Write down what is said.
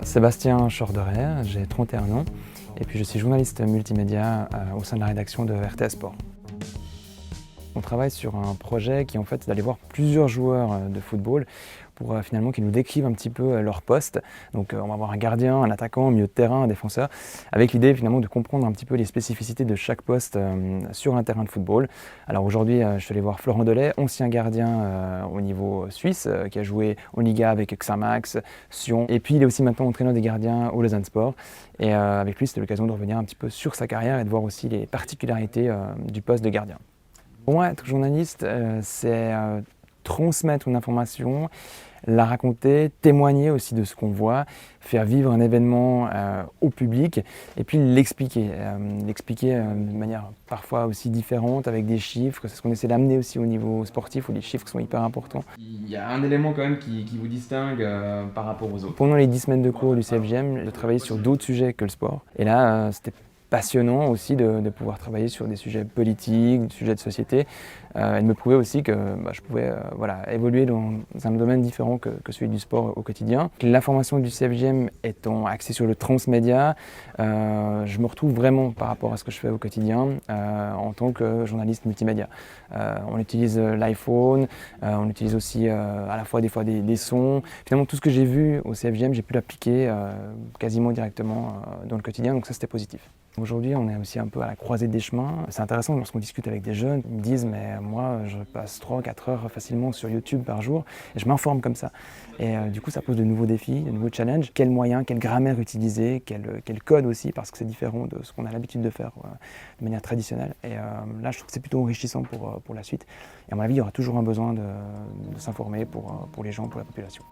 Sébastien Chorderet, j'ai 31 ans et puis je suis journaliste multimédia au sein de la rédaction de RTS Sport. On travaille sur un projet qui en fait d'aller voir plusieurs joueurs de football pour finalement qu'ils nous décrivent un petit peu leur poste. Donc on va avoir un gardien, un attaquant, un milieu de terrain, un défenseur, avec l'idée finalement de comprendre un petit peu les spécificités de chaque poste sur un terrain de football. Alors aujourd'hui je suis allé voir Florent Delay, ancien gardien au niveau suisse, qui a joué en Liga avec Xamax, Sion, et puis il est aussi maintenant entraîneur des gardiens au Lausanne Sport. Et avec lui c'était l'occasion de revenir un petit peu sur sa carrière et de voir aussi les particularités du poste de gardien. Pour moi, être journaliste, c'est transmettre une information, la raconter, témoigner aussi de ce qu'on voit, faire vivre un événement au public et puis l'expliquer. L'expliquer de manière parfois aussi différente avec des chiffres. C'est ce qu'on essaie d'amener aussi au niveau sportif où les chiffres sont hyper importants. Il y a un élément quand même qui vous distingue par rapport aux autres. Pendant les 10 semaines de cours du CFGM, je travaillais sur d'autres sujets que le sport. Et là, c'était passionnant aussi de pouvoir travailler sur des sujets politiques, des sujets de société, et de me prouver aussi que je pouvais évoluer dans un domaine différent que celui du sport au quotidien. La formation du CFGM étant axée sur le transmédia, je me retrouve vraiment par rapport à ce que je fais au quotidien en tant que journaliste multimédia. On utilise l'iPhone, on utilise aussi à la fois des fois des sons. Finalement tout ce que j'ai vu au CFGM, j'ai pu l'appliquer quasiment directement dans le quotidien, donc ça c'était positif. Aujourd'hui, on est aussi un peu à la croisée des chemins. C'est intéressant lorsqu'on discute avec des jeunes, ils me disent mais moi je passe 3-4 heures facilement sur YouTube par jour et je m'informe comme ça. Et du coup ça pose de nouveaux défis, de nouveaux challenges. Quels moyens, quelle grammaire utiliser, quel code aussi parce que c'est différent de ce qu'on a l'habitude de faire de manière traditionnelle. Et là je trouve que c'est plutôt enrichissant pour la suite. Et à mon avis il y aura toujours un besoin de s'informer pour les gens, pour la population.